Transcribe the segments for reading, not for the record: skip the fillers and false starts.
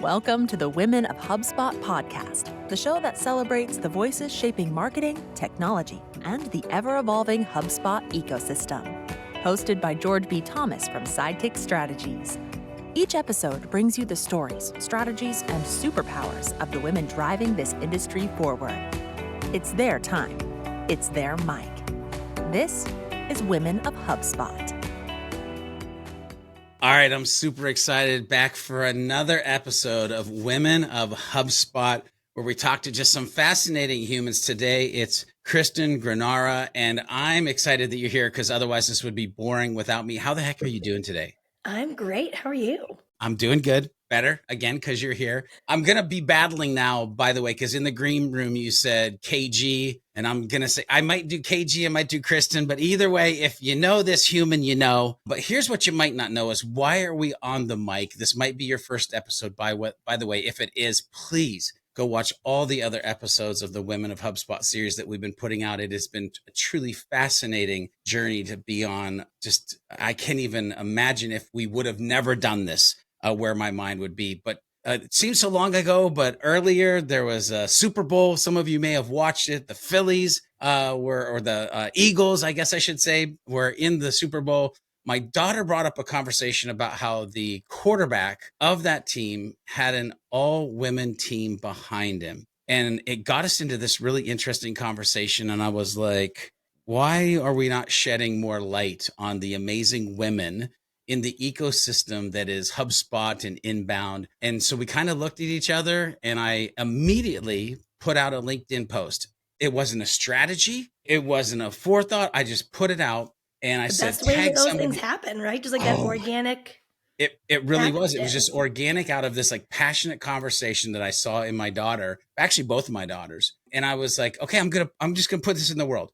Welcome to the Women of HubSpot podcast, the show that celebrates the voices shaping marketing, technology, and the ever-evolving HubSpot ecosystem. Hosted by George B. Thomas from Sidekick Strategies. Each episode brings you the stories, strategies, and superpowers of the women driving this industry forward. It's their time. It's their mic. This is Women of HubSpot. All right, I'm super excited back for another episode of Women of HubSpot, where we talk to just some fascinating humans. Today, it's Kristen Granara, and I'm excited that you're here because otherwise this would be boring without me. How the heck are you doing today? I'm great. How are you? I'm doing good. Better, again, because you're here. I'm going to be battling now, by the way, because in the green room you said KG, and I'm going to say I might do KG, I might do Kristen, but either way, if you know this human, you know. But here's what you might not know is why are we on the mic? This might be your first episode, by the way. If it is, please go watch all the other episodes of the Women of HubSpot series that we've been putting out. It has been a truly fascinating journey to be on. Just, I can't even imagine if we would have never done this. Where my mind would be. But it seems so long ago, but earlier there was a Super Bowl. Some of you may have watched it. The Phillies or the Eagles, I guess I should say, were in the Super Bowl. My daughter brought up a conversation about how the quarterback of that team had an all-women team behind him. And it got us into this really interesting conversation. And I was like, why are we not shedding more light on the amazing women in the ecosystem that is HubSpot and inbound? And so we kind of looked at each other and I immediately put out a LinkedIn post. It wasn't a strategy. It wasn't a forethought. I just put it out and I said, best way tag that those somebody. things happen, right? Just like that organic. It really was. It was just organic out of this like passionate conversation that I saw in my daughter, actually both of my daughters. And I was like, okay, I'm just gonna put this in the world.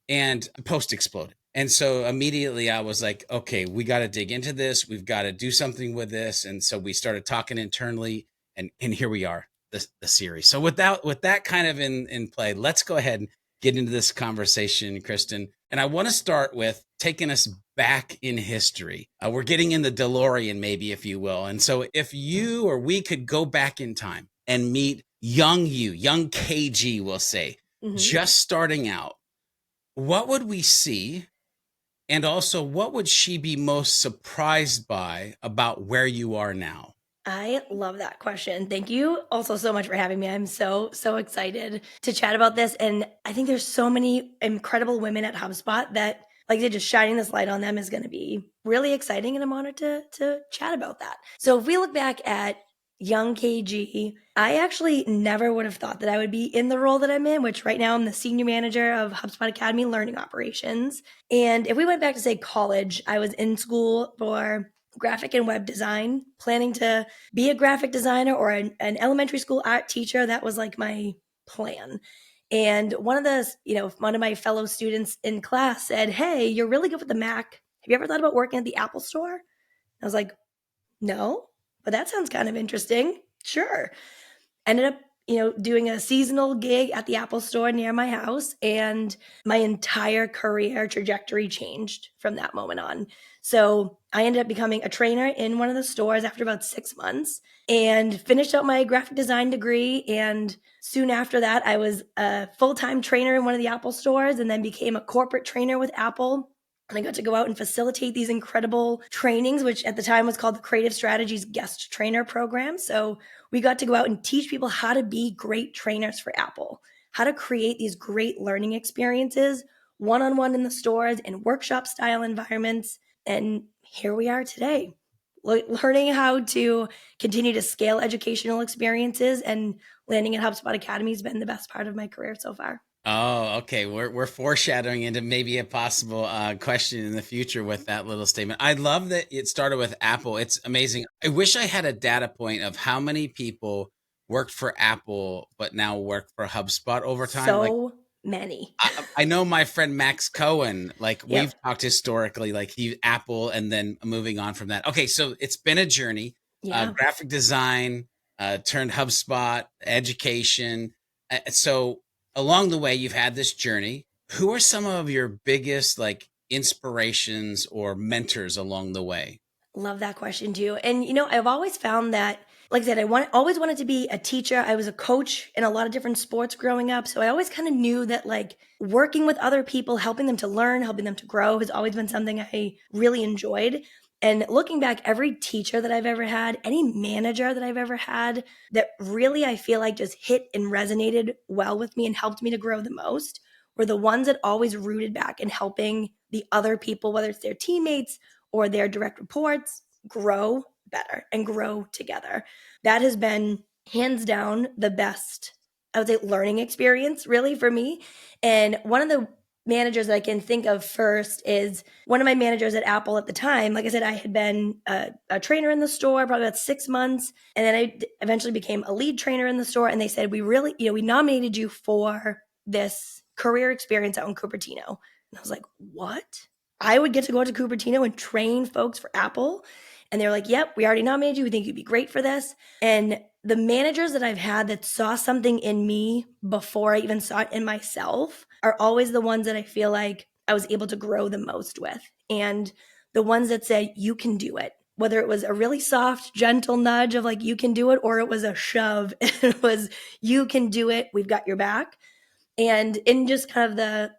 And the post exploded. And so immediately I was like, okay, we got to dig into this. We've got to do something with this. And so we started talking internally and here we are, the series. So with that kind of in play, let's go ahead and get into this conversation, Kristen. And I want to start with taking us back in history. We're getting in the DeLorean, maybe, if you will. And so if you or we could go back in time and meet young KG, we'll say, just starting out, what would we see? And also, what would she be most surprised by about where you are now? I love that question. Thank you also so much for having me. I'm so excited to chat about this. And I think there's so many incredible women at HubSpot that like just shining this light on them is going to be really exciting. And I'm honored to chat about that. So if we look back at young KG, I actually never would have thought that I would be in the role that I'm in, which right now I'm the senior manager of HubSpot Academy Learning Operations. And if we went back to say college, I was in school for graphic and web design, planning to be a graphic designer or an elementary school art teacher. That was like my plan. And one of my fellow students in class said, "Hey, you're really good with the Mac. Have you ever thought about working at the Apple Store?" I was like, "No, but that sounds kind of interesting. Sure." Ended up, doing a seasonal gig at the Apple Store near my house, and my entire career trajectory changed from that moment on. So I ended up becoming a trainer in one of the stores after about 6 months and finished out my graphic design degree. And soon after that, I was a full-time trainer in one of the Apple stores and then became a corporate trainer with Apple. And I got to go out and facilitate these incredible trainings, which at the time was called the Creative Strategies Guest Trainer Program. So we got to go out and teach people how to be great trainers for Apple, how to create these great learning experiences, one-on-one in the stores and workshop style environments. And here we are today, learning how to continue to scale educational experiences, and landing at HubSpot Academy has been the best part of my career so far. Oh, okay. We're foreshadowing into maybe a possible question in the future with that little statement. I love that it started with Apple. It's amazing. I wish I had a data point of how many people worked for Apple but now work for HubSpot over time. So many. I know my friend Max Cohen, we've talked historically, he Apple and then moving on from that. Okay, so it's been a journey. Graphic design turned HubSpot, education. So along the way, you've had this journey. Who are some of your biggest inspirations or mentors along the way? Love that question too. And I've always found that, like I said, always wanted to be a teacher. I was a coach in a lot of different sports growing up. So I always kind of knew that like working with other people, helping them to learn, helping them to grow has always been something I really enjoyed. And looking back, every teacher that I've ever had, any manager that I've ever had that really I feel like just hit and resonated well with me and helped me to grow the most were the ones that always rooted back in helping the other people, whether it's their teammates or their direct reports, grow better and grow together. That has been hands down the best, I would say, learning experience really for me. And one of the managers that I can think of first is one of my managers at Apple at the time. Like I said, I had been a trainer in the store probably about 6 months. And then I eventually became a lead trainer in the store. And they said, we really, we nominated you for this career experience out in Cupertino. And I was like, what? I would get to go to Cupertino and train folks for Apple. And they're like, yep, we already nominated you. We think you'd be great for this. And the managers that I've had that saw something in me before I even saw it in myself are always the ones that I feel like I was able to grow the most with. And the ones that say, you can do it. Whether it was a really soft, gentle nudge of like, you can do it, or it was a shove. It was, you can do it. We've got your back. And in just kind of the,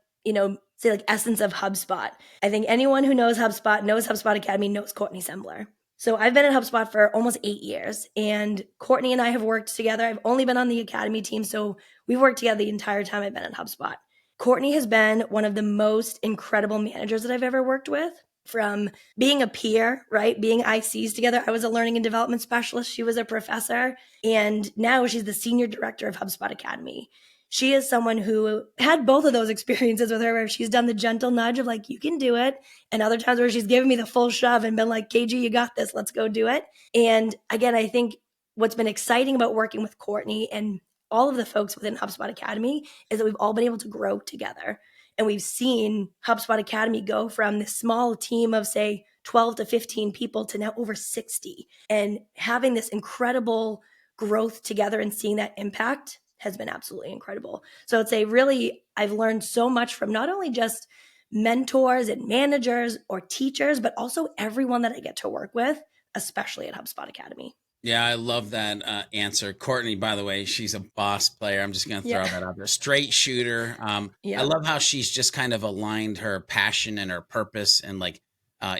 say like essence of HubSpot, I think anyone who knows HubSpot Academy, knows Courtney Sembler. So I've been at HubSpot for almost 8 years, and Courtney and I have worked together. I've only been on the Academy team, so we've worked together the entire time I've been at HubSpot. Courtney has been one of the most incredible managers that I've ever worked with. From being a peer, right? Being ICs together. I was a learning and development specialist. She was a professor. And now she's the senior director of HubSpot Academy. She is someone who had both of those experiences with her, where she's done the gentle nudge of like, you can do it. And other times where she's given me the full shove and been like, KG, you got this. Let's go do it. And again, I think what's been exciting about working with Courtney and all of the folks within HubSpot Academy is that we've all been able to grow together. And we've seen HubSpot Academy go from this small team of, say, 12 to 15 people to now over 60. And having this incredible growth together and seeing that impact has been absolutely incredible. So I'd say really, I've learned so much from not only just mentors and managers or teachers, but also everyone that I get to work with, especially at HubSpot Academy. Yeah, I love that answer. Courtney, by the way, she's a boss player. I'm just going to throw that out there. Straight shooter. I love how she's just kind of aligned her passion and her purpose and like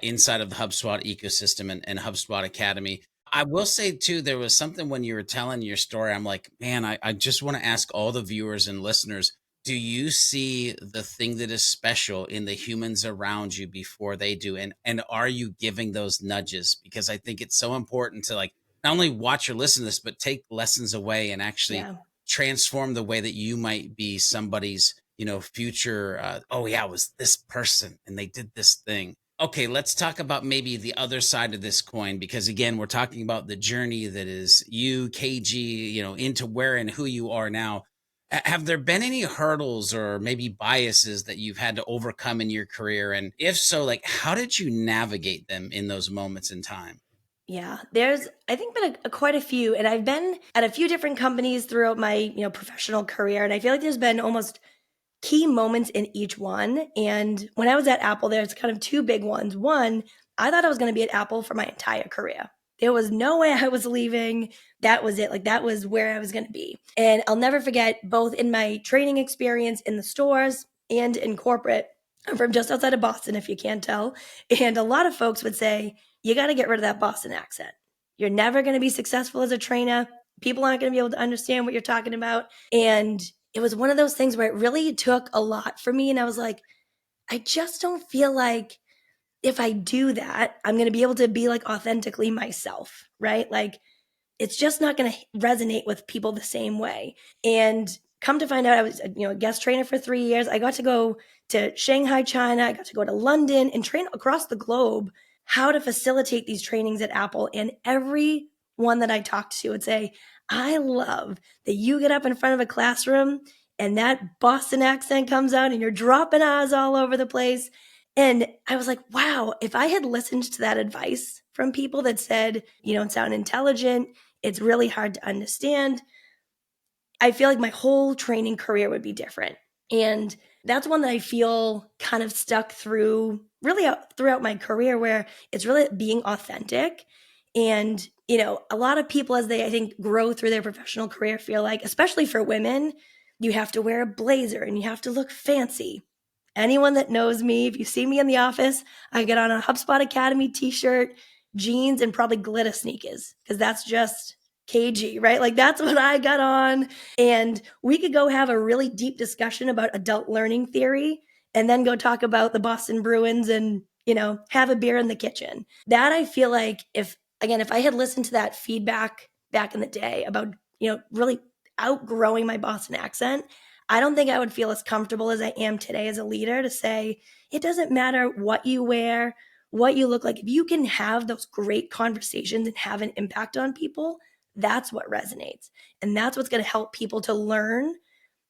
inside of the HubSpot ecosystem and HubSpot Academy. I will say too, there was something when you were telling your story, I'm like, man, I just want to ask all the viewers and listeners, do you see the thing that is special in the humans around you before they do? And are you giving those nudges? Because I think it's so important to like, not only watch or listen to this, but take lessons away and actually transform the way that you might be somebody's, future. It was this person and they did this thing. Okay, let's talk about maybe the other side of this coin, because again, we're talking about the journey that is you, KG, into where and who you are now. Have there been any hurdles or maybe biases that you've had to overcome in your career? And if so, like, how did you navigate them in those moments in time? Yeah, there's, I think, been quite a few. And I've been at a few different companies throughout my, professional career. And I feel like there's been almost key moments in each one. And when I was at Apple, there's kind of two big ones. One, I thought I was going to be at Apple for my entire career. There was no way I was leaving. That was it. Like, that was where I was going to be. And I'll never forget, both in my training experience in the stores and in corporate. I'm from just outside of Boston, if you can't tell. And a lot of folks would say, you got to get rid of that Boston accent. You're never going to be successful as a trainer. People aren't going to be able to understand what you're talking about. And it was one of those things where it really took a lot for me. And I was like, I just don't feel like if I do that, I'm going to be able to be like authentically myself, right? Like, it's just not going to resonate with people the same way. And come to find out, I was a guest trainer for 3 years. I got to go to Shanghai, China. I got to go to London and train across the globe how to facilitate these trainings at Apple. And everyone that I talked to would say, I love that you get up in front of a classroom and that Boston accent comes out and you're dropping R's all over the place. And I was like, wow, if I had listened to that advice from people that said, you don't sound intelligent, it's really hard to understand, I feel like my whole training career would be different. And that's one that I feel kind of stuck through really throughout my career, where it's really being authentic. And, a lot of people as they, I think, grow through their professional career feel like, especially for women, you have to wear a blazer and you have to look fancy. Anyone that knows me, if you see me in the office, I get on a HubSpot Academy t-shirt, jeans, and probably glitter sneakers, because that's just KG, right? Like that's what I got on. And we could go have a really deep discussion about adult learning theory and then go talk about the Boston Bruins and, have a beer in the kitchen. That I feel like if I had listened to that feedback back in the day about, really outgrowing my Boston accent, I don't think I would feel as comfortable as I am today as a leader to say, it doesn't matter what you wear, what you look like. If you can have those great conversations and have an impact on people, that's what resonates. And that's what's going to help people to learn,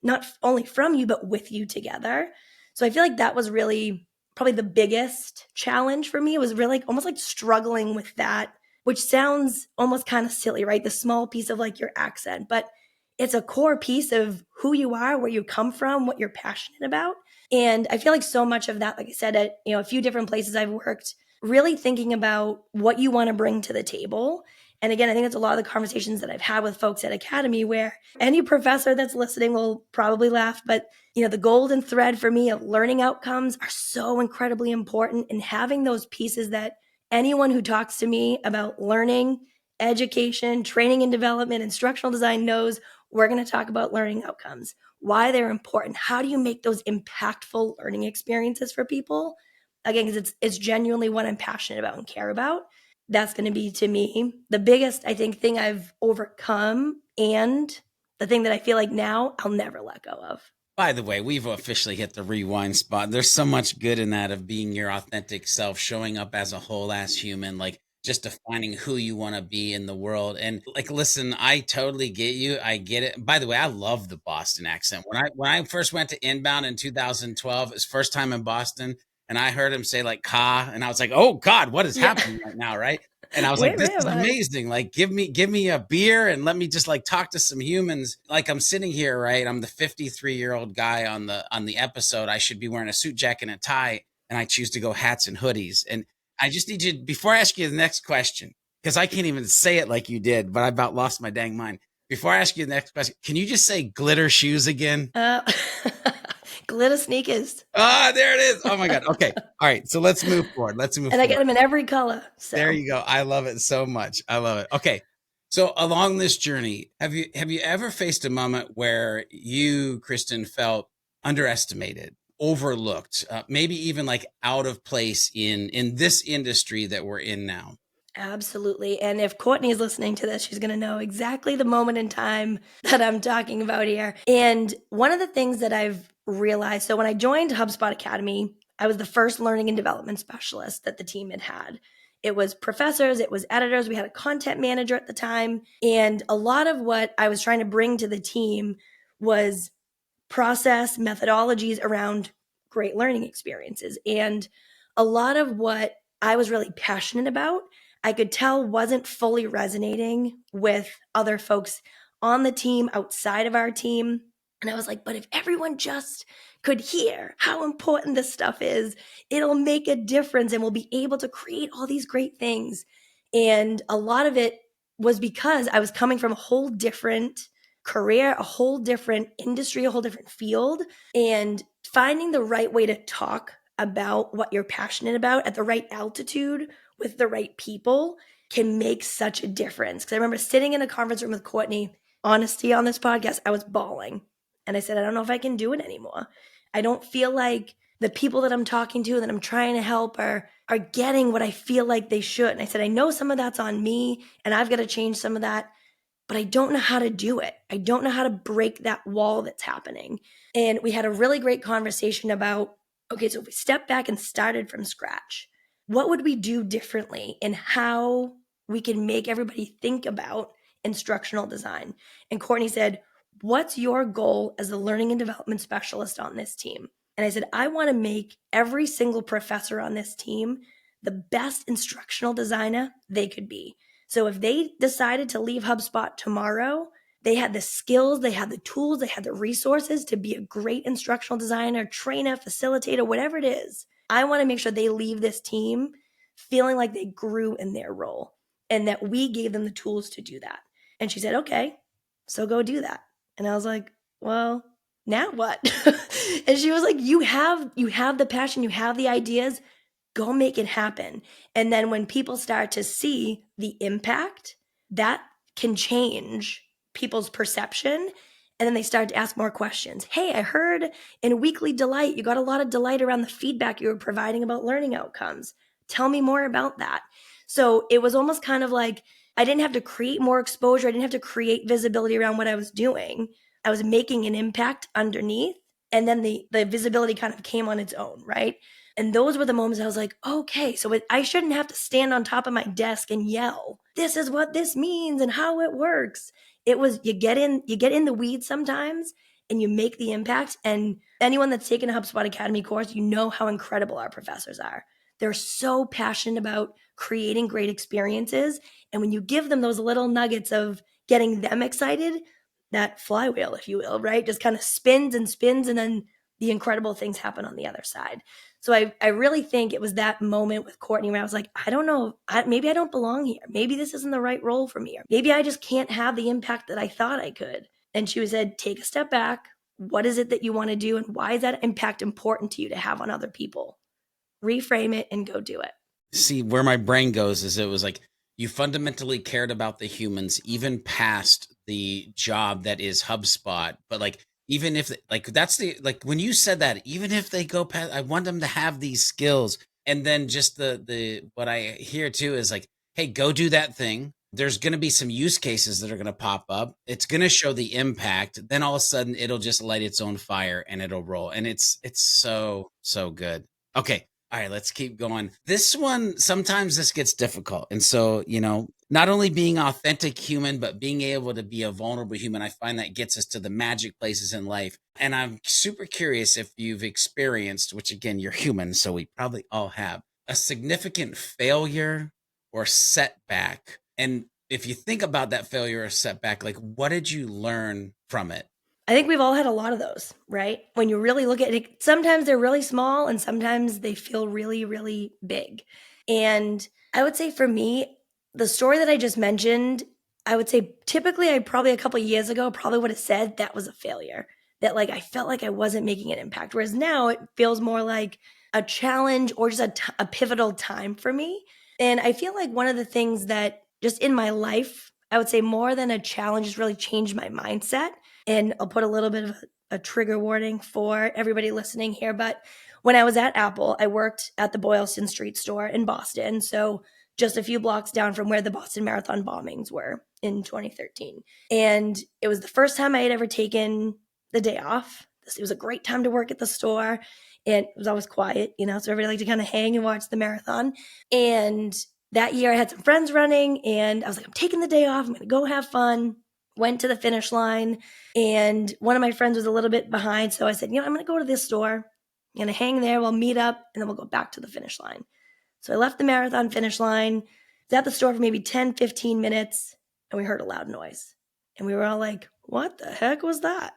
not only from you, but with you together. So I feel like that was really probably the biggest challenge for me, was really almost like struggling with that, which sounds almost kind of silly, right? The small piece of like your accent, but it's a core piece of who you are, where you come from, what you're passionate about. And I feel like so much of that, like I said, at a few different places I've worked, really thinking about what you want to bring to the table. And again, I think it's a lot of the conversations that I've had with folks at Academy, where any professor that's listening will probably laugh, but the golden thread for me of learning outcomes are so incredibly important, and having those pieces that anyone who talks to me about learning, education, training and development, instructional design knows we're going to talk about learning outcomes, why they're important. How do you make those impactful learning experiences for people? Again, because it's genuinely what I'm passionate about and care about. That's going to be, to me, the biggest, I think, thing I've overcome, and the thing that I feel like now I'll never let go of. By the way, we've officially hit the rewind spot. There's so much good in that, of being your authentic self, showing up as a whole ass human, like just defining who you want to be in the world. And like, listen, I totally get you. I get it. By the way, I love the Boston accent. When I first went to Inbound in 2012, it was first time in Boston, and I heard him say like "ka," and I was like, "Oh God, what is happening right now?" Right? And I was like, "This is amazing! Like, give me a beer and let me just like talk to some humans." Like, I'm sitting here, right? I'm the 53-year-old guy on the episode. I should be wearing a suit jacket and a tie, and I choose to go hats and hoodies. And I just need you, before I ask you the next question, because I can't even say it like you did, but I about lost my dang mind. Before I ask you the next question, can you just say glitter shoes again? Glitter sneakers. Ah, there it is. Oh my God. Okay. All right. So let's move forward. And I get them in every color. So. There you go. I love it so much. I love it. Okay. So along this journey, have you ever faced a moment where you, Kristen, felt underestimated, overlooked, maybe even like out of place in this industry that we're in now? Absolutely. And if Courtney is listening to this, she's going to know exactly the moment in time that I'm talking about here. And one of the things that I've realized, so when I joined HubSpot Academy, I was the first learning and development specialist that the team had. It was professors, it was editors, we had a content manager at the time. And a lot of what I was trying to bring to the team was process methodologies around great learning experiences. And a lot of what I was really passionate about, I could tell wasn't fully resonating with other folks on the team, outside of our team. And I was like, but if everyone just could hear how important this stuff is, it'll make a difference and we'll be able to create all these great things. And a lot of it was because I was coming from a whole different career, a whole different industry, a whole different field, and finding the right way to talk about what you're passionate about at the right altitude with the right people can make such a difference. Because I remember sitting in a conference room with Courtney, honesty on this podcast, I was bawling. And I said, I don't know if I can do it anymore. I don't feel like the people that I'm talking to, that I'm trying to help, are getting what I feel like they should. And I said, I know some of that's on me and I've got to change some of that, but I don't know how to do it. I don't know how to break that wall that's happening. And we had a really great conversation about, okay, so if we step back and started from scratch, what would we do differently in how we can make everybody think about instructional design? And Courtney said, what's your goal as a learning and development specialist on this team? And I said, I want to make every single professor on this team the best instructional designer they could be. So if they decided to leave HubSpot tomorrow, They had the skills, they had the tools, they had the resources to be a great instructional designer, trainer, facilitator, whatever it is. I want to make sure they leave this team feeling like they grew in their role and that we gave them the tools to do that. And she said, okay, so go do that. And I was like, well, now what? And she was like, you have the passion, you have the ideas, go make it happen. And then when people start to see the impact, that can change people's perception. And then they start to ask more questions. Hey, I heard in Weekly Delight, you got a lot of delight around the feedback you were providing about learning outcomes. Tell me more about that. So it was almost kind of like I didn't have to create more exposure. I didn't have to create visibility around what I was doing. I was making an impact underneath. And then the visibility kind of came on its own, right? And those were the moments I was like, okay, so I shouldn't have to stand on top of my desk and yell, this is what this means and how it works. It was, you get in the weeds sometimes and you make the impact. And anyone that's taken a HubSpot Academy course, you know how incredible our professors are. They're so passionate about creating great experiences. And when you give them those little nuggets of getting them excited, that flywheel, if you will, right, just kind of spins and spins, and then the incredible things happen on the other side. So I really think it was that moment with Courtney where I was like, I don't know, maybe I don't belong here. Maybe this isn't the right role for me. Or maybe I just can't have the impact that I thought I could. And she said, take a step back. What is it that you want to do? And why is that impact important to you to have on other people? Reframe it and go do it. See, where my brain goes is it was like, you fundamentally cared about the humans, even past the job that is HubSpot. But like, even if like, that's the, like when you said that, even if they go past, I want them to have these skills. And then just what I hear too is like, hey, go do that thing. There's going to be some use cases that are going to pop up. It's going to show the impact. Then all of a sudden it'll just light its own fire and it'll roll. And it's so good. Okay. All right, let's keep going. This one, sometimes this gets difficult. And so, not only being authentic human, but being able to be a vulnerable human, I find that gets us to the magic places in life. And I'm super curious if you've experienced, which again, you're human, so we probably all have, a significant failure or setback. And if you think about that failure or setback, like what did you learn from it? I think we've all had a lot of those, right? When you really look at it, sometimes they're really small and sometimes they feel really, really big. And I would say for me, the story that I just mentioned, I would say typically I probably a couple of years ago probably would have said that was a failure, that like I felt like I wasn't making an impact. Whereas now it feels more like a challenge or just a pivotal time for me. And I feel like one of the things that just in my life, I would say more than a challenge has really changed my mindset. And I'll put a little bit of a trigger warning for everybody listening here. But when I was at Apple, I worked at the Boylston Street store in Boston. So just a few blocks down from where the Boston Marathon bombings were in 2013. And it was the first time I had ever taken the day off. It was a great time to work at the store. And it was always quiet, so everybody liked to kind of hang and watch the marathon. And that year I had some friends running and I was like, I'm taking the day off. I'm going to go have fun. Went to the finish line and one of my friends was a little bit behind. So I said, I'm going to go to this store. I'm going to hang there. We'll meet up and then we'll go back to the finish line. So I left the marathon finish line, was at the store for maybe 10, 15 minutes and we heard a loud noise. And we were all like, what the heck was that?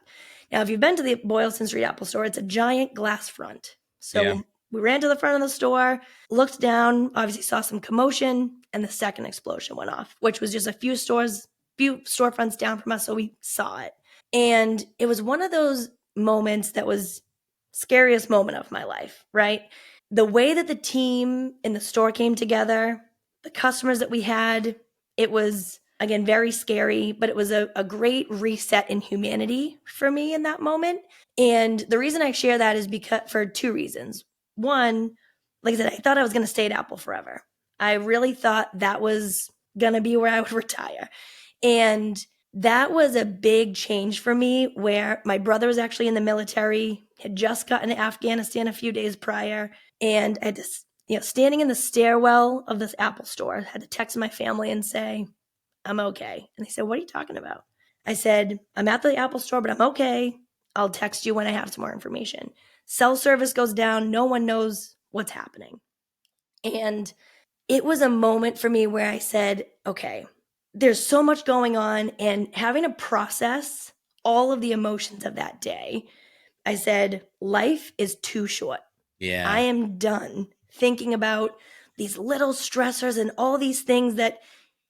Now, if you've been to the Boylston Street Apple store, it's a giant glass front. So we ran to the front of the store, looked down, obviously saw some commotion and the second explosion went off, which was just a few storefronts down from us, so we saw it. And it was one of those moments that was scariest moment of my life, right? The way that the team in the store came together, the customers that we had, it was, again, very scary, but it was a great reset in humanity for me in that moment. And the reason I share that is because for two reasons. One, like I said, I thought I was going to stay at Apple forever. I really thought that was going to be where I would retire. And that was a big change for me where my brother was actually in the military, had just gotten to Afghanistan a few days prior. And I just, standing in the stairwell of this Apple store, I had to text my family and say, I'm okay. And they said, what are you talking about? I said, I'm at the Apple store, but I'm okay. I'll text you when I have some more information. Cell service goes down. No one knows what's happening. And it was a moment for me where I said, okay, there's so much going on, and having to process all of the emotions of that day, I said, life is too short. Yeah. I am done thinking about these little stressors and all these things that,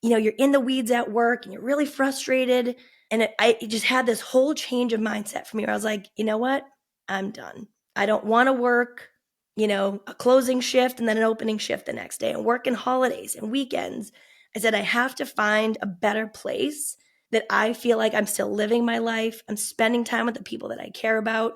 you're in the weeds at work and you're really frustrated. And it just had this whole change of mindset for me where I was like, you know what? I'm done. I don't want to work, a closing shift and then an opening shift the next day and working holidays and weekends. I said, I have to find a better place that I feel like I'm still living my life. I'm spending time with the people that I care about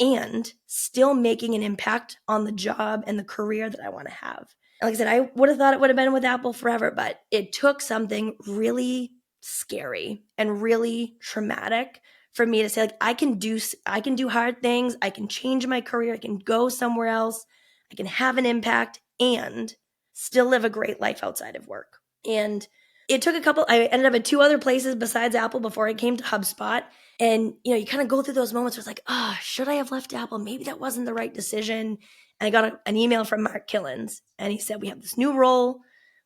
and still making an impact on the job and the career that I want to have. And like I said, I would have thought it would have been with Apple forever, but it took something really scary and really traumatic for me to say, like, I can do hard things. I can change my career. I can go somewhere else. I can have an impact and still live a great life outside of work. And it took I ended up at 2 other places besides Apple before I came to HubSpot. And, you kind of go through those moments where it's like, should I have left Apple? Maybe that wasn't the right decision. And I got an email from Mark Killens, and he said, we have this new role.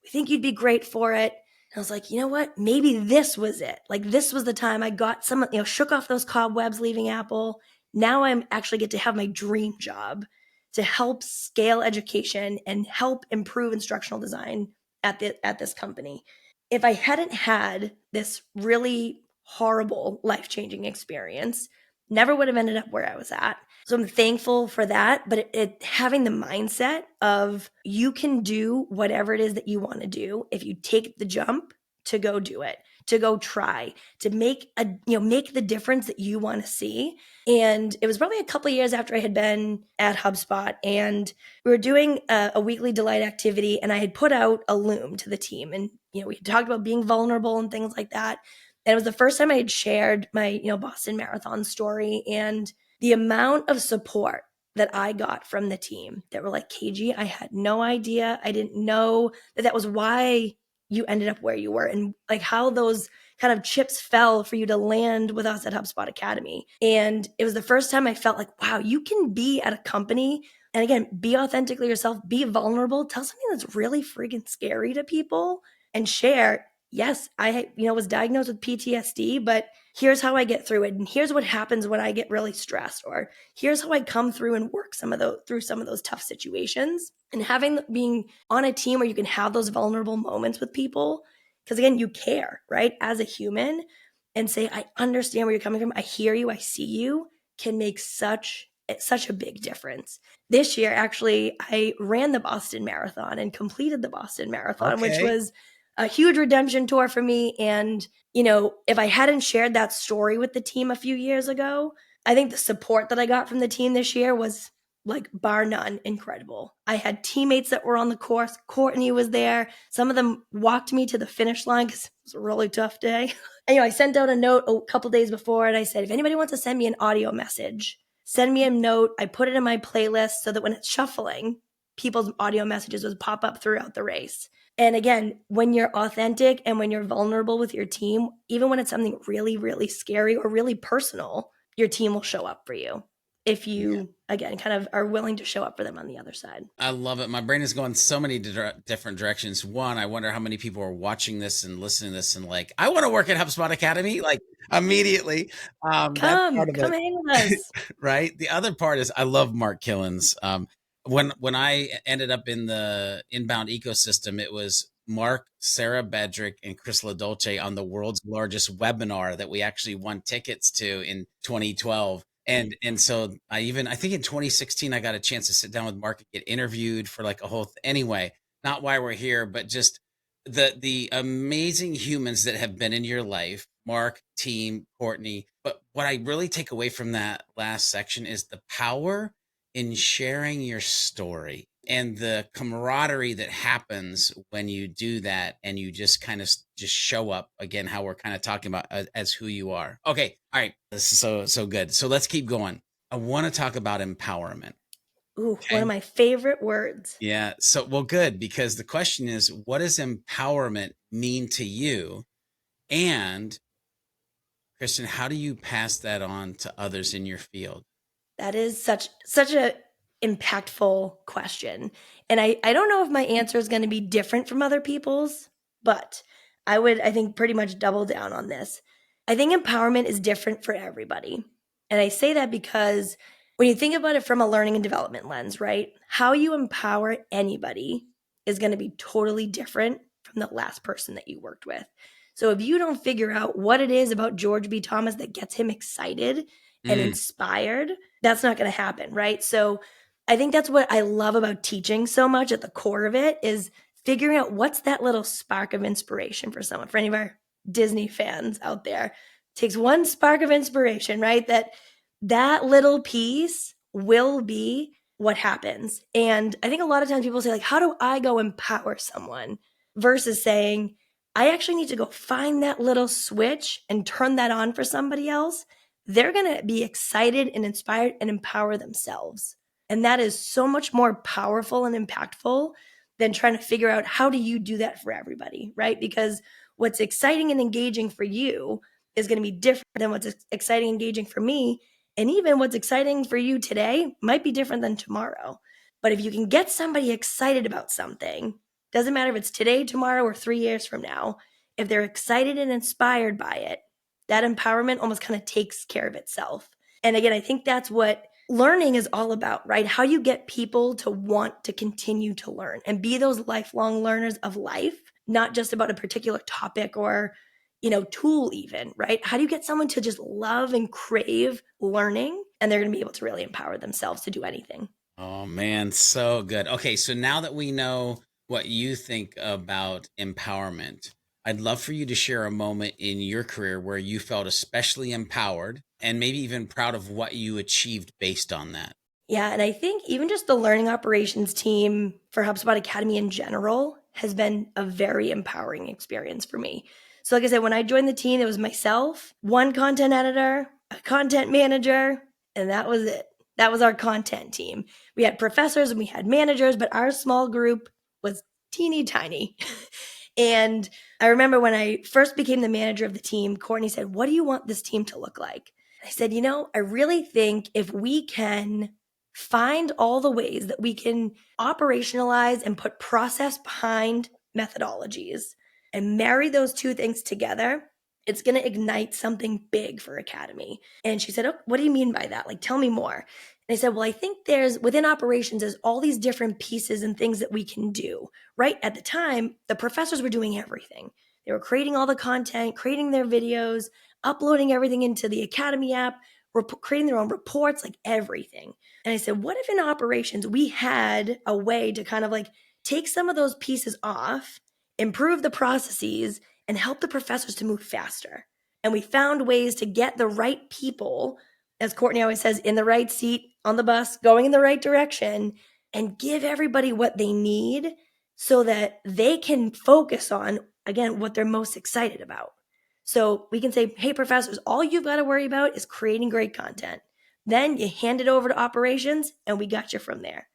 We think you'd be great for it. And I was like, you know what? Maybe this was it. Like, this was the time I got shook off those cobwebs leaving Apple. Now I'm actually get to have my dream job to help scale education and help improve instructional design at this company. If I hadn't had this really horrible life-changing experience, never would have ended up where I was at. So I'm thankful for that, but it having the mindset of you can do whatever it is that you want to do if you take the jump to go do it, to go try, to make the difference that you want to see. And it was probably a couple of years after I had been at HubSpot, and we were doing a weekly delight activity, and I had put out a Loom to the team, and we had talked about being vulnerable and things like that. And it was the first time I had shared my Boston Marathon story, and the amount of support that I got from the team that were like, KG, I had no idea. I didn't know that was why you ended up where you were, and like how those kind of chips fell for you to land with us at HubSpot Academy. And it was the first time I felt like, wow, you can be at a company and again, be authentically yourself, be vulnerable, tell something that's really freaking scary to people and share. Yes, I was diagnosed with PTSD, but here's how I get through it. And here's what happens when I get really stressed, or here's how I come through and work through some of those tough situations. And being on a team where you can have those vulnerable moments with people, because again, you care, right? As a human, and say, I understand where you're coming from. I hear you. I see you, can make such a big difference. This year, actually, I ran the Boston Marathon and completed the Boston Marathon, which was a huge redemption tour for me. And, if I hadn't shared that story with the team a few years ago, I think the support that I got from the team this year was like bar none incredible. I had teammates that were on the course. Courtney was there. Some of them walked me to the finish line because it was a really tough day. And, I sent out a note a couple days before, and I said, if anybody wants to send me an audio message, send me a note. I put it in my playlist so that when it's shuffling, people's audio messages would pop up throughout the race. And again, when you're authentic and when you're vulnerable with your team, even when it's something really, really scary or really personal, your team will show up for you if you, again, kind of are willing to show up for them on the other side. I love it. My brain is going so many different directions. One, I wonder how many people are watching this and listening to this and like, I want to work at HubSpot Academy, like immediately. Come hang with us. Right. The other part is I love Mark Killens. When I ended up in the inbound ecosystem, it was Mark, Sarah Bedrick, and Chris LaDolce on the world's largest webinar that we actually won tickets to in 2012. And so I think in 2016, I got a chance to sit down with Mark and get interviewed for like a whole, anyway, not why we're here, but just the amazing humans that have been in your life, Mark, team, Courtney. But what I really take away from that last section is the power in sharing your story and the camaraderie that happens when you do that and you just kind of just show up, again, how we're kind of talking about as who you are. Okay. All right. This is so good. So let's keep going. I want to talk about empowerment. Ooh, okay. One of my favorite words. Yeah. So, well, good, because the question is, what does empowerment mean to you? And Kristen, how do you pass that on to others in your field? That is such a impactful question. And I don't know if my answer is going to be different from other people's, but I would, I think, pretty much double down on this. I think empowerment is different for everybody. And I say that because when you think about it from a learning and development lens, right? How you empower anybody is going to be totally different from the last person that you worked with. So if you don't figure out what it is about George B. Thomas that gets him excited and inspired, that's not going to happen, right? So I think that's what I love about teaching so much at the core of it is figuring out what's that little spark of inspiration for someone. For any of our Disney fans out there, it takes one spark of inspiration, right? That little piece will be what happens. And I think a lot of times people say, like, how do I go empower someone? Versus saying, I actually need to go find that little switch and turn that on for somebody else. They're going to be excited and inspired and empower themselves. And that is so much more powerful and impactful than trying to figure out how do you do that for everybody, right? Because what's exciting and engaging for you is going to be different than what's exciting and engaging for me. And even what's exciting for you today might be different than tomorrow. But if you can get somebody excited about something, doesn't matter if it's today, tomorrow, or 3 years from now, if they're excited and inspired by it, that empowerment almost kind of takes care of itself. And again, I think that's what learning is all about, right? How you get people to want to continue to learn and be those lifelong learners of life, not just about a particular topic or, tool even, right? How do you get someone to just love and crave learning and they're going to be able to really empower themselves to do anything? Oh man, so good. Okay, so now that we know what you think about empowerment, I'd love for you to share a moment in your career where you felt especially empowered and maybe even proud of what you achieved based on that. Yeah, and I think even just the learning operations team for HubSpot Academy in general has been a very empowering experience for me. So like I said, when I joined the team, it was myself, one content editor, a content manager, and that was it. That was our content team. We had professors and we had managers, but our small group was teeny tiny. And I remember when I first became the manager of the team, Courtney said, "What do you want this team to look like?" I said, I really think if we can find all the ways that we can operationalize and put process behind methodologies and marry those two things together, it's going to ignite something big for Academy. And she said, "Oh, what do you mean by that? Like, tell me more." And I said, "Well, I think within operations, there's all these different pieces and things that we can do." Right at the time, the professors were doing everything. They were creating all the content, creating their videos, uploading everything into the Academy app, creating their own reports, like everything. And I said, what if in operations we had a way to kind of like take some of those pieces off, improve the processes, and help the professors to move faster? And we found ways to get the right people, as Courtney always says, in the right seat on the bus, going in the right direction, and give everybody what they need so that they can focus on, again, what they're most excited about. So we can say, hey, professors, all you've got to worry about is creating great content. Then you hand it over to operations and we got you from there.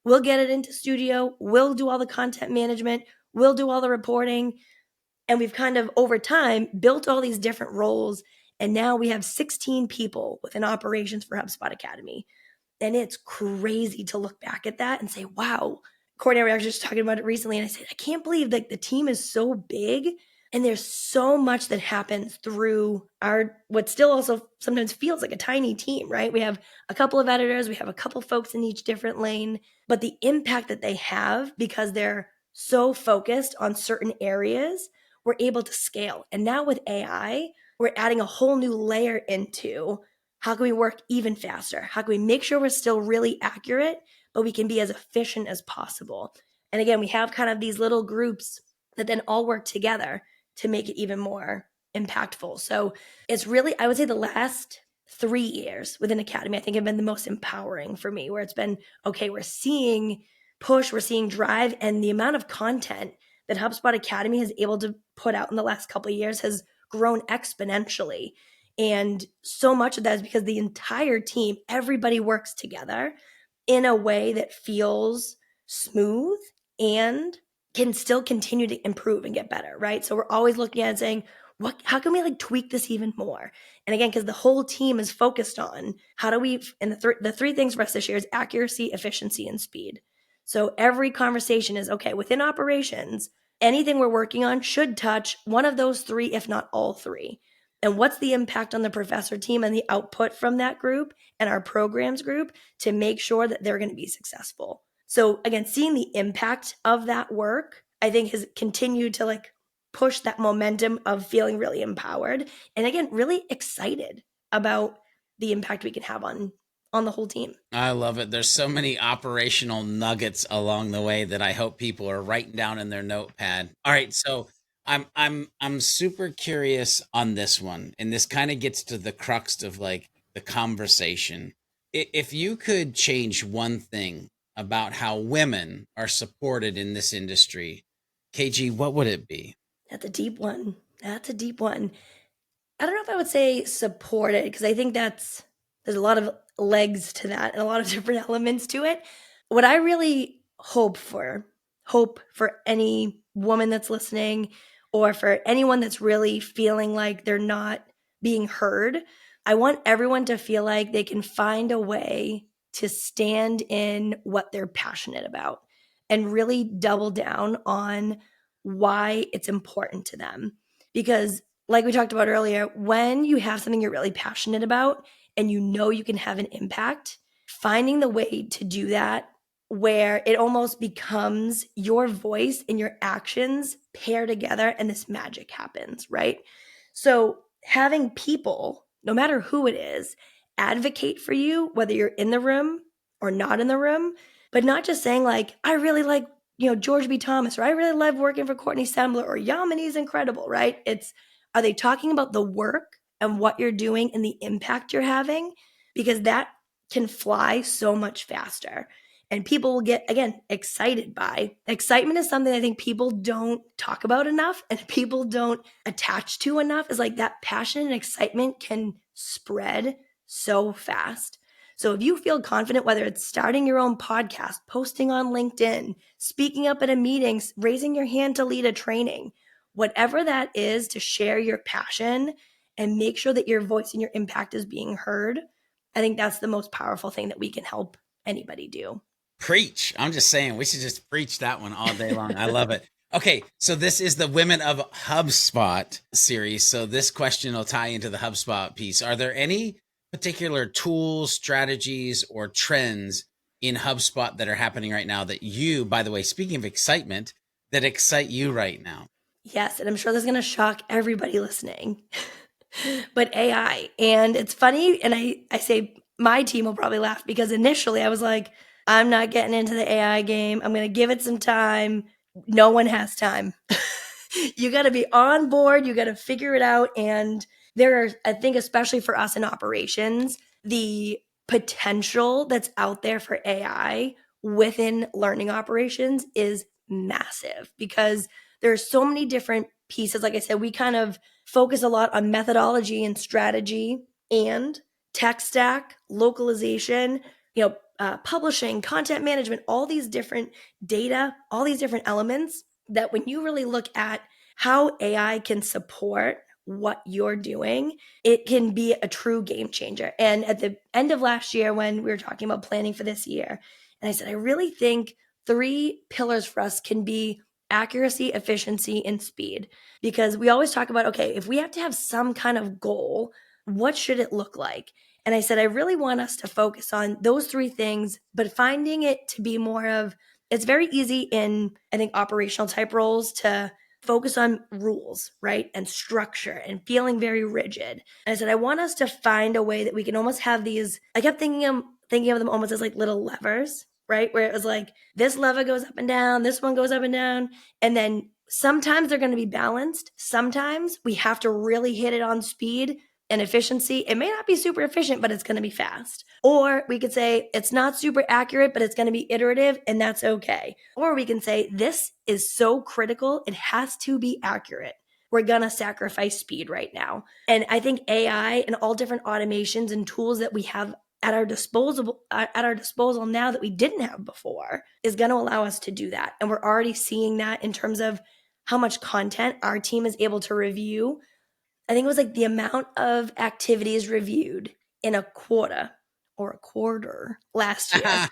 We'll get it into studio. We'll do all the content management. We'll do all the reporting. And we've kind of over time built all these different roles. And now we have 16 people within operations for HubSpot Academy. And it's crazy to look back at that and say, wow. Courtney and I were just talking about it recently. And I said, I can't believe that the team is so big. And there's so much that happens through what still also sometimes feels like a tiny team, right? We have a couple of editors, we have a couple folks in each different lane, but the impact that they have because they're so focused on certain areas, we're able to scale. And now with AI, we're adding a whole new layer into how can we work even faster? How can we make sure we're still really accurate, but we can be as efficient as possible? And again, we have kind of these little groups that then all work together to make it even more impactful. So it's really, I would say the last 3 years within Academy, I think have been the most empowering for me, where it's been, okay, we're seeing push, we're seeing drive, and the amount of content that HubSpot Academy has able to put out in the last couple of years has grown exponentially. And so much of that is because the entire team, everybody works together in a way that feels smooth and can still continue to improve and get better, right? So we're always looking at it saying, how can we like tweak this even more? And again, because the whole team is focused on how do we, and the three things for us this year is accuracy, efficiency, and speed. So every conversation is, okay, within operations, anything we're working on should touch one of those three, if not all three. And what's the impact on the professor team and the output from that group and our programs group to make sure that they're going to be successful? So again, seeing the impact of that work, I think has continued to like push that momentum of feeling really empowered and again, really excited about the impact we can have on the whole team. I love it. There's so many operational nuggets along the way that I hope people are writing down in their notepad. All right, so I'm super curious on this one, and this kind of gets to the crux of like the conversation. If you could change one thing about how women are supported in this industry, KG, what would it be? That's a deep one. That's a deep one. I don't know if I would say supported because I think there's a lot of legs to that and a lot of different elements to it. What I really hope for any woman that's listening or for anyone that's really feeling like they're not being heard, I want everyone to feel like they can find a way to stand in what they're passionate about and really double down on why it's important to them. Because like we talked about earlier, when you have something you're really passionate about and you know you can have an impact, finding the way to do that where it almost becomes your voice and your actions pair together and this magic happens, right? So having people, no matter who it is, advocate for you, whether you're in the room or not in the room, but not just saying like, I really like, George B. Thomas, or I really love working for Courtney Sembler, or Yamini's incredible, right? It's, are they talking about the work and what you're doing and the impact you're having? Because that can fly so much faster. And people will get, again, excited by. Excitement is something I think people don't talk about enough and people don't attach to enough. Is like that passion and excitement can spread so fast. So if you feel confident, whether it's starting your own podcast, posting on LinkedIn, speaking up at a meeting, raising your hand to lead a training, whatever that is to share your passion and make sure that your voice and your impact is being heard, I think that's the most powerful thing that we can help anybody do. Preach. I'm just saying we should just preach that one all day long. I love it. Okay, so this is the Women of HubSpot series. So this question will tie into the HubSpot piece. Are there any particular tools, strategies, or trends in HubSpot that are happening right now that you, by the way, speaking of excitement, that excite you right now? Yes, and I'm sure this is going to shock everybody listening, but AI. And it's funny, and I say my team will probably laugh because initially I was like, I'm not getting into the AI game. I'm going to give it some time. No one has time. You got to be on board. You got to figure it out. And there are, I think, especially for us in operations, the potential that's out there for AI within learning operations is massive because there are so many different pieces. Like I said, we kind of focus a lot on methodology and strategy and tech stack, localization, publishing, content management, all these different data, all these different elements that when you really look at how AI can support what you're doing, it can be a true game changer. And at the end of last year, when we were talking about planning for this year, and I said, I really think 3 pillars for us can be accuracy, efficiency, and speed. Because we always talk about, okay, if we have to have some kind of goal, what should it look like? And I said, I really want us to focus on those 3 things, but finding it to be more of, it's very easy in, I think, operational type roles to focus on rules, right? And structure and feeling very rigid. And I said, I want us to find a way that we can almost have these, I kept thinking of them almost as like little levers, right? Where it was like, this lever goes up and down, this one goes up and down. And then sometimes they're going to be balanced. Sometimes we have to really hit it on speed and efficiency. It may not be super efficient, but it's going to be fast. Or we could say it's not super accurate, but it's going to be iterative, and that's okay. Or we can say this is so critical, it has to be accurate. We're going to sacrifice speed right now. And I think AI and all different automations and tools that we have at our disposal now that we didn't have before is going to allow us to do that. And we're already seeing that in terms of how much content our team is able to review. I think it was like the amount of activities reviewed in a quarter last year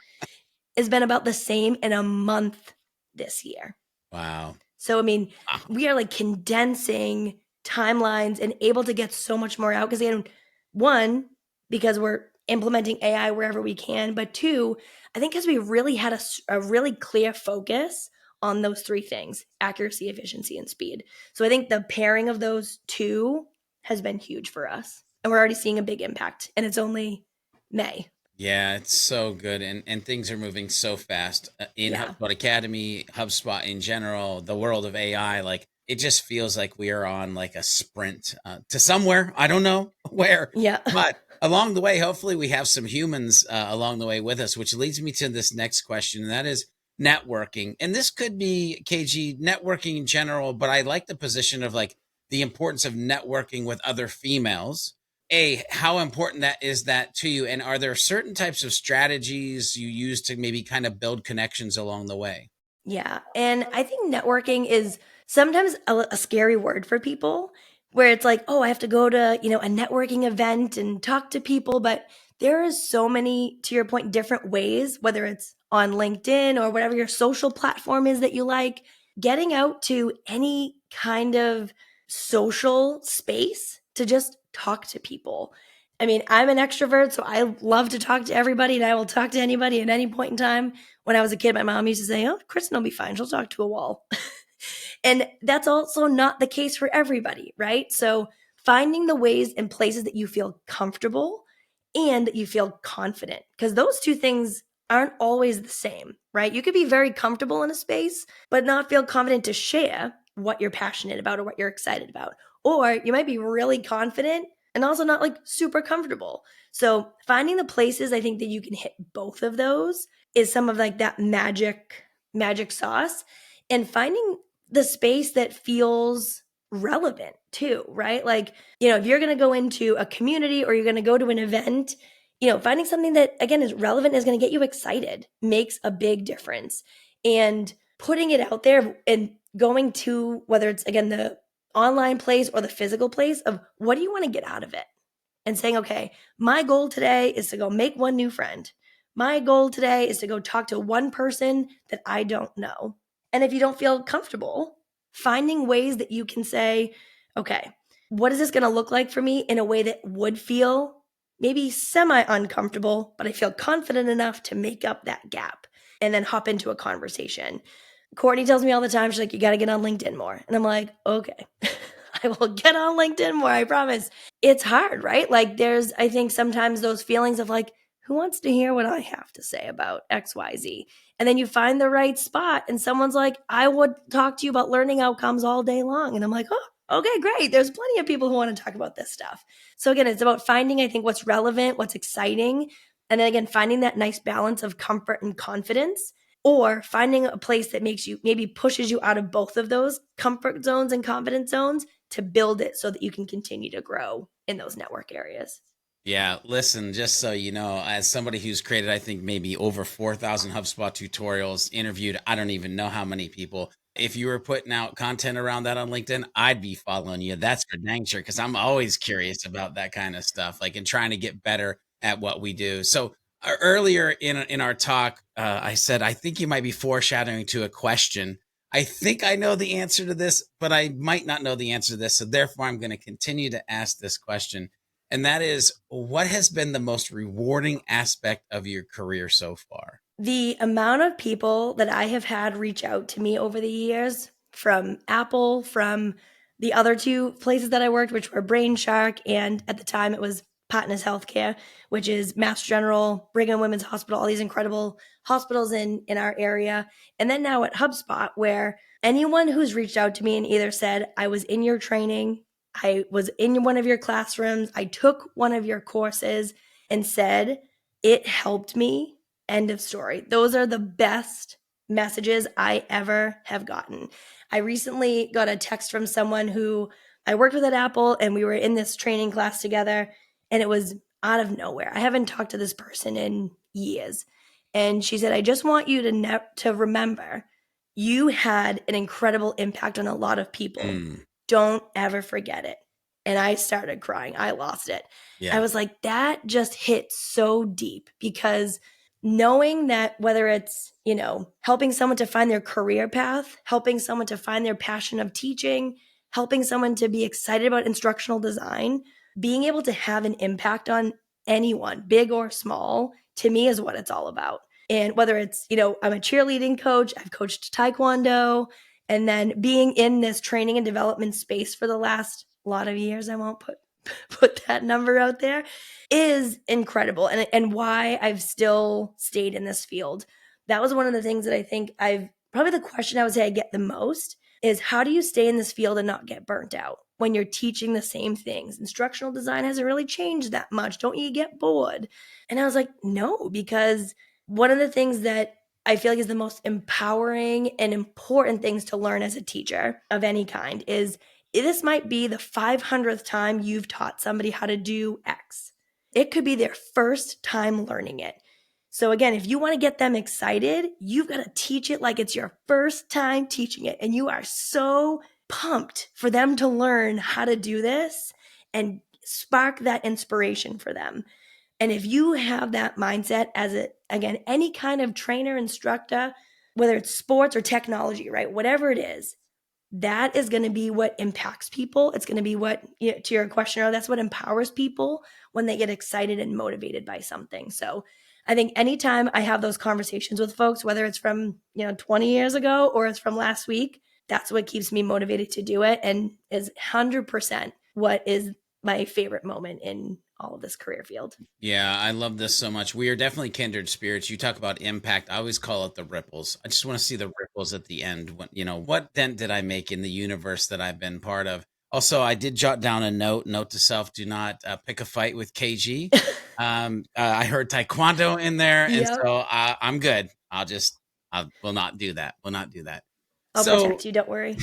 has been about the same in a month this year. Wow. So, I mean, Wow. we are like condensing timelines and able to get so much more out because, again, one, because we're implementing AI wherever we can, but two, I think because we really had a really clear focus on those three things: accuracy, efficiency, and speed. So I think the pairing of those two has been huge for us. And we're already seeing a big impact. And it's only May. Yeah, it's so good, and things are moving so fast in Yeah. HubSpot Academy, HubSpot in general, the world of AI. Like it just feels like we are on like a sprint to somewhere. I don't know where, Yeah. but along the way, hopefully, we have some humans along the way with us, which leads me to this next question, and that is networking. And this could be KG networking in general, but I like the position of like the importance of networking with other females. How important that is that to you? And are there certain types of strategies you use to maybe kind of build connections along the way? Yeah. And I think networking is sometimes a scary word for people where it's like, oh, I have to go to, a networking event and talk to people. But there is so many, to your point, different ways, whether it's on LinkedIn or whatever your social platform is that you like, getting out to any kind of social space to just talk to people. I mean, I'm an extrovert, so I love to talk to everybody and I will talk to anybody at any point in time. When I was a kid, my mom used to say, oh, Kristen will be fine. She'll talk to a wall. And that's also not the case for everybody, right? So finding the ways and places that you feel comfortable and that you feel confident, because those two things aren't always the same, right? You could be very comfortable in a space, but not feel confident to share what you're passionate about or what you're excited about. Or you might be really confident and also not like super comfortable. So finding the places I think that you can hit both of those is some of like that magic sauce, and finding the space that feels relevant too, right? Like, if you're going to go into a community or you're going to go to an event, finding something that again is relevant, is going to get you excited, makes a big difference. And putting it out there and going to, whether it's again the online place or the physical place, of what do you want to get out of it? And saying, okay, my goal today is to go make one new friend. My goal today is to go talk to one person that I don't know. And if you don't feel comfortable, finding ways that you can say, okay, what is this going to look like for me in a way that would feel maybe semi uncomfortable, but I feel confident enough to make up that gap and then hop into a conversation. Courtney tells me all the time, she's like, you got to get on LinkedIn more. And I'm like, okay, I will get on LinkedIn more, I promise. It's hard, right? Like there's, I think sometimes those feelings of like, who wants to hear what I have to say about XYZ? And then you find the right spot and someone's like, I would talk to you about learning outcomes all day long. And I'm like, oh, okay, great. There's plenty of people who want to talk about this stuff. So again, it's about finding, I think, what's relevant, what's exciting. And then again, finding that nice balance of comfort and confidence, or finding a place that makes you, maybe pushes you out of both of those comfort zones and confidence zones to build it so that you can continue to grow in those network areas. Yeah, listen, just so you know, as somebody who's created, I think maybe over 4,000 HubSpot tutorials, interviewed, I don't even know how many people. If you were putting out content around that on LinkedIn, I'd be following you. That's for dang sure, because I'm always curious about that kind of stuff, like and trying to get better at what we do. So earlier in our talk, I said I think you might be foreshadowing to a question. I think I know the answer to this, but I might not know the answer to this. So therefore, I'm going to continue to ask this question. And that is, what has been the most rewarding aspect of your career so far? The amount of people that I have had reach out to me over the years, from Apple, from the other two places that I worked, which were Brain Shark, and at the time it was Patna's Healthcare, which is Mass General, Brigham and Women's Hospital, all these incredible hospitals in our area. And then now at HubSpot, where anyone who's reached out to me and either said, I was in your training, I was in one of your classrooms, I took one of your courses, and said, it helped me. End of story. Those are the best messages I ever have gotten. I recently got a text from someone who I worked with at Apple, and we were in this training class together, and it was out of nowhere. I haven't talked to this person in years. And she said, I just want you to remember you had an incredible impact on a lot of people. Mm, Don't ever forget it. And I started crying. I lost it. I yeah. was like, that just hit so deep, because knowing that whether it's, helping someone to find their career path, helping someone to find their passion of teaching, helping someone to be excited about instructional design, being able to have an impact on anyone, big or small, to me is what it's all about. And whether it's, I'm a cheerleading coach, I've coached Taekwondo, and then being in this training and development space for the last lot of years, I won't put that number out there, is incredible, and why I've still stayed in this field. That was one of the things that I think probably the question I would say I get the most is, how do you stay in this field and not get burnt out when you're teaching the same things? Instructional design hasn't really changed that much. Don't you get bored? And I was like, no, because one of the things that I feel like is the most empowering and important things to learn as a teacher of any kind is, this might be the 500th time you've taught somebody how to do X. It could be their first time learning it. So again, if you want to get them excited, you've got to teach it like it's your first time teaching it. And you are so pumped for them to learn how to do this and spark that inspiration for them. And if you have that mindset as again, any kind of trainer, instructor, whether it's sports or technology, right? Whatever it is, that is going to be what impacts people. It's going to be what, to your question earlier, that's what empowers people when they get excited and motivated by something. So I think anytime I have those conversations with folks, whether it's from, 20 years ago or it's from last week, that's what keeps me motivated to do it, and is 100% what is my favorite moment in all of this career field. Yeah, I love this so much. We are definitely kindred spirits. You talk about impact. I always call it the ripples. I just want to see the ripples at the end. What dent did I make in the universe that I've been part of? Also, I did jot down a note to self: do not pick a fight with KG. I heard Taekwondo in there, and Yep. so I'm good. I will not do that. Will not do that. I'll protect you. Don't worry.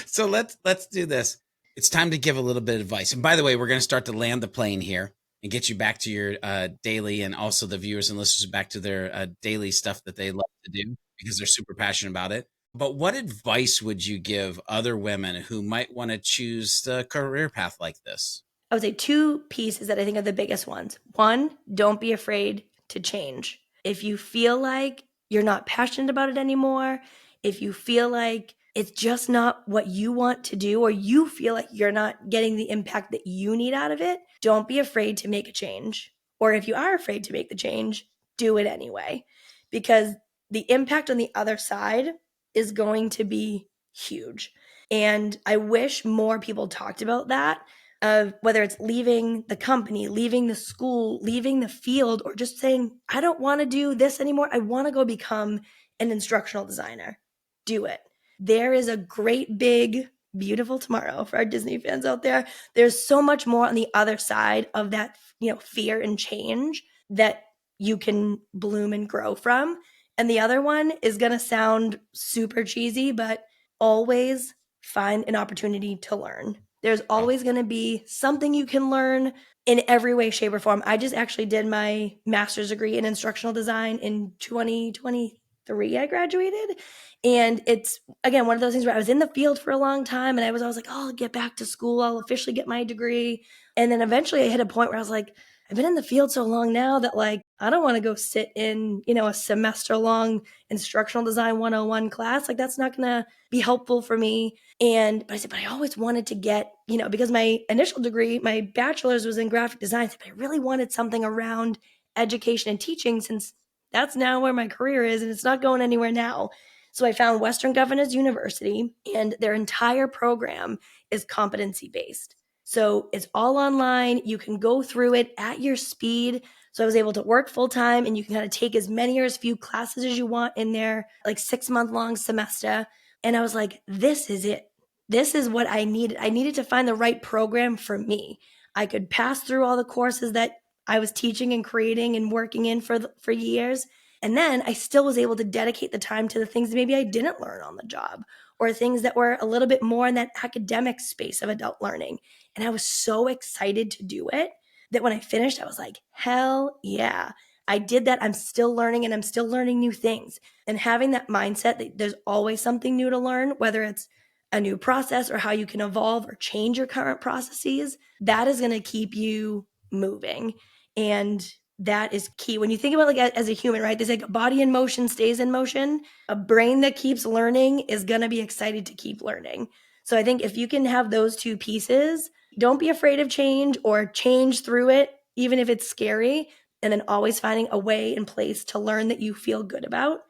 So let's do this. It's time to give a little bit of advice. And by the way, we're going to start to land the plane here and get you back to your daily, and also the viewers and listeners back to their daily stuff that they love to do because they're super passionate about it. But what advice would you give other women who might want to choose a career path like this? I would say two pieces that I think are the biggest ones. One, don't be afraid to change. If you feel like you're not passionate about it anymore, if you feel like it's just not what you want to do, or you feel like you're not getting the impact that you need out of it, don't be afraid to make a change. Or if you are afraid to make the change, do it anyway. Because the impact on the other side is going to be huge. And I wish more people talked about that, of whether it's leaving the company, leaving the school, leaving the field, or just saying, I don't want to do this anymore. I want to go become an instructional designer. Do it. There is a great big beautiful tomorrow for our Disney fans out there. There's so much more on the other side of that, fear and change that you can bloom and grow from. And the other one is going to sound super cheesy, but always find an opportunity to learn. There's always going to be something you can learn in every way, shape, or form. I just actually did my master's degree in instructional design in 2023. I graduated. And it's, again, one of those things where I was in the field for a long time, and I was like, oh, I'll get back to school. I'll officially get my degree. And then eventually I hit a point where I was like, I've been in the field so long now that I don't want to go sit in, a semester long instructional design 101 class. That's not going to be helpful for me. But I said, but I always wanted to get, because my initial degree, my bachelor's was in graphic design, but I really wanted something around education and teaching, since that's now where my career is and it's not going anywhere now. So I found Western Governors University, and their entire program is competency based. So it's all online. You can go through it at your speed. So I was able to work full time, and you can kind of take as many or as few classes as you want in their 6-month long semester. And I was like, this is it. This is what I needed. I needed to find the right program for me. I could pass through all the courses that I was teaching and creating and working in for years. And then I still was able to dedicate the time to the things that maybe I didn't learn on the job, or things that were a little bit more in that academic space of adult learning. And I was so excited to do it that when I finished, I was like, hell yeah, I did that. I'm still learning, and I'm still learning new things. And having that mindset that there's always something new to learn, whether it's a new process or how you can evolve or change your current processes, that is going to keep you moving. And that is key. When you think about like as a human, right? There's like a body in motion stays in motion. A brain that keeps learning is going to be excited to keep learning. So I think if you can have those two pieces, don't be afraid of change or change through it, even if it's scary, and then always finding a way and place to learn that you feel good about,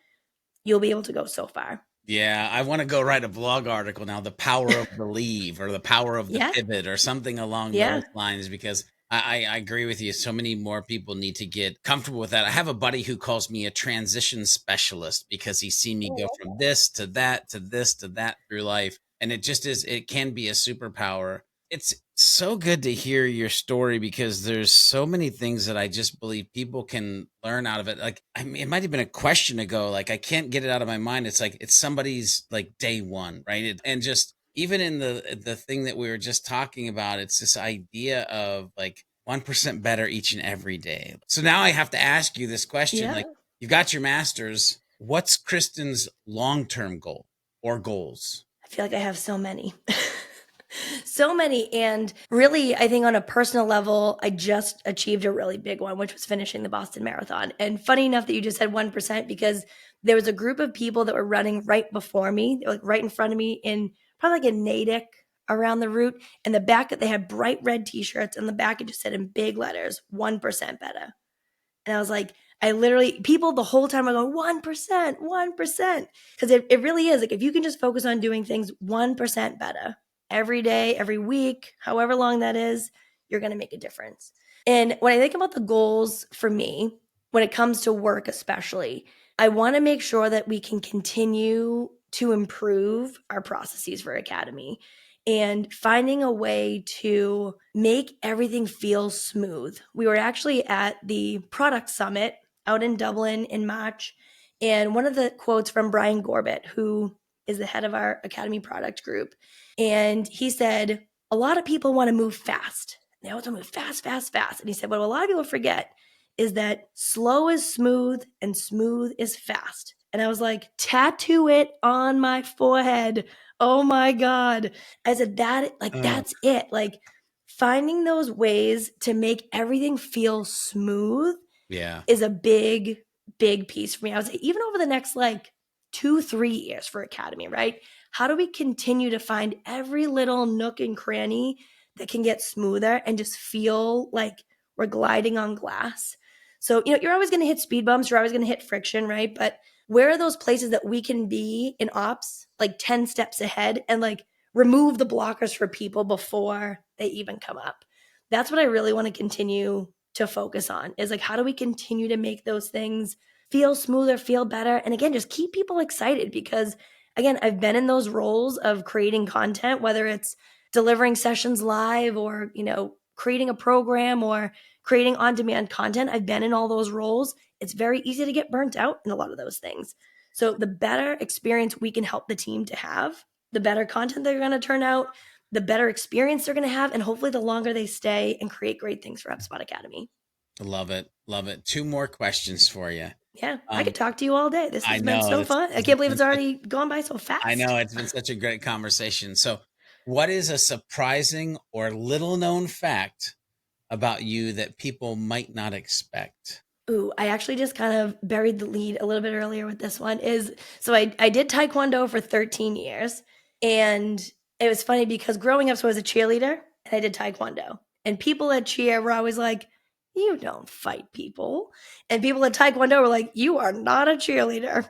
you'll be able to go so far. Yeah, I want to go write a blog article now, the power of the leave or the power of the Yeah. pivot or something along Yeah. those lines, because I agree with you. So many more people need to get comfortable with that. I have a buddy who calls me a transition specialist because he's seen me go from this to that to this to that through life. And it just is, it can be a superpower. It's so good to hear your story because there's so many things that I just believe people can learn out of it. Like, I mean, it might have been a question ago. Like, I can't get it out of my mind. It's like, it's somebody's like day one, right? And just even in the thing that we were just talking about, it's this idea of like 1% better each and every day. So now I have to ask you this question. Yeah. Like, you've got your master's. What's Kristen's long-term goal or goals? I feel like I have so many. So many. And really, I think on a personal level, I just achieved a really big one, which was finishing the Boston Marathon. And funny enough that you just said 1%, because there was a group of people that were running right before me, like right in front of me in probably like a Natick around the route. And the back, they had bright red t-shirts, and the back it just said in big letters, 1% better. And I was like, I literally, people the whole time are going, 1%, 1%. Because it really is like, if you can just focus on doing things 1% better every day, every week, however long that is, you're going to make a difference. And when I think about the goals for me, when it comes to work especially, I want to make sure that we can continue to improve our processes for Academy and finding a way to make everything feel smooth. We were actually at the product summit out in Dublin in March, and one of the quotes from Brian Gorbett, who is the head of our Academy product group, and he said, a lot of people want to move fast. They always want to move fast, fast, fast. And he said, what a lot of people forget is that slow is smooth and smooth is fast. And I was like, tattoo it on my forehead. Oh my God. I said, that's it. Like finding those ways to make everything feel smooth is a big, big piece for me. I would say even over the next like 2-3 years for Academy, right? How do we continue to find every little nook and cranny that can get smoother and just feel like we're gliding on glass? So, you're always going to hit speed bumps. You're always going to hit friction, right? But where are those places that we can be in ops, like 10 steps ahead and like remove the blockers for people before they even come up? That's what I really want to continue to focus on, is like, how do we continue to make those things feel smoother, feel better? And again, just keep people excited, because again, I've been in those roles of creating content, whether it's delivering sessions live or, creating a program or creating on-demand content. I've been in all those roles. It's very easy to get burnt out in a lot of those things. So the better experience we can help the team to have, the better content they're going to turn out, the better experience they're going to have, and hopefully the longer they stay and create great things for HubSpot Academy. Love it. Love it. 2 more questions for you. Yeah, I could talk to you all day. This has been so fun. I It's can't believe it's already gone by so fast. I know, it's been such a great conversation. So, what is a surprising or little known fact about you that people might not expect? Ooh, I actually just kind of buried the lead a little bit earlier with this one. So I did Taekwondo for 13 years. And it was funny because growing up, so I was a cheerleader and I did Taekwondo. And people at cheer were always like, you don't fight people. And people at Taekwondo were like, you are not a cheerleader.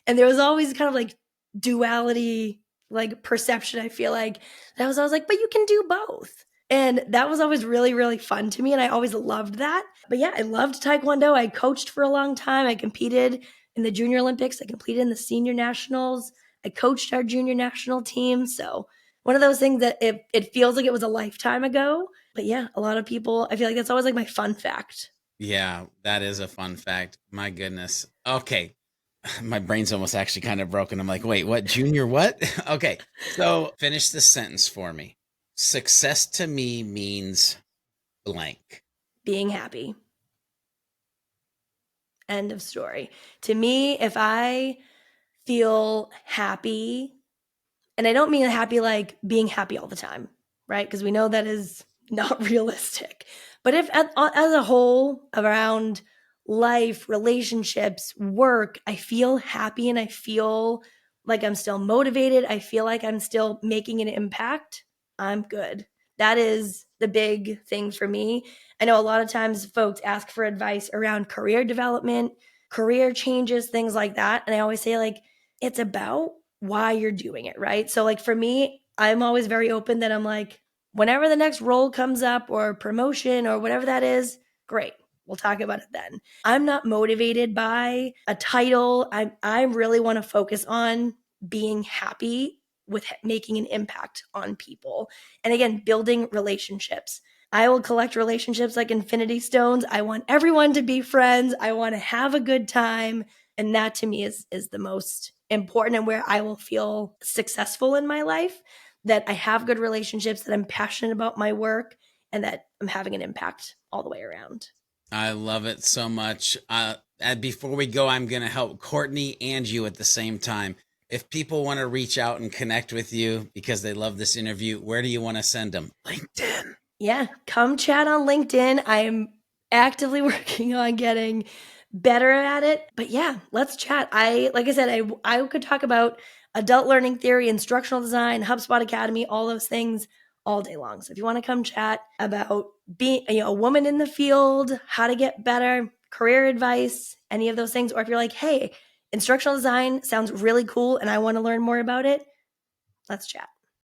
And there was always kind of like duality, like perception, I feel like. And I was always like, but you can do both. And that was always really, really fun to me. And I always loved that. But yeah, I loved Taekwondo. I coached for a long time. I competed in the Junior Olympics. I competed in the Senior Nationals. I coached our junior national team. So one of those things that it feels like it was a lifetime ago. But yeah, a lot of people, I feel like that's always like my fun fact. Yeah, that is a fun fact. My goodness. Okay. My brain's almost actually kind of broken. I'm like, wait, what? Junior what? Okay. So finish this sentence for me. Success to me means blank. Being happy. End of story. To me, if I feel happy, and I don't mean happy like being happy all the time, right? Because we know that is not realistic. But if as a whole around life, relationships, work, I feel happy and I feel like I'm still motivated, I feel like I'm still making an impact, I'm good. That is the big thing for me. I know a lot of times folks ask for advice around career development, career changes, things like that. And I always say, like, it's about why you're doing it, right? So, like, for me, I'm always very open that I'm like, whenever the next role comes up or promotion or whatever that is, great. We'll talk about it then. I'm not motivated by a title. I really want to focus on being happy with making an impact on people. And again, building relationships. I will collect relationships like infinity stones. I want everyone to be friends. I want to have a good time. And that to me is the most important and where I will feel successful in my life, that I have good relationships, that I'm passionate about my work, and that I'm having an impact all the way around. I love it so much. And before we go, I'm going to help Courtney and you at the same time. If people want to reach out and connect with you because they love this interview, where do you want to send them? LinkedIn. Yeah, come chat on LinkedIn. I am actively working on getting better at it. But yeah, let's chat. Like I said, I could talk about adult learning theory, instructional design, HubSpot Academy, all those things all day long. So if you want to come chat about being a woman in the field, how to get better, career advice, any of those things, or if you're like, hey, instructional design sounds really cool and I want to learn more about it, let's chat.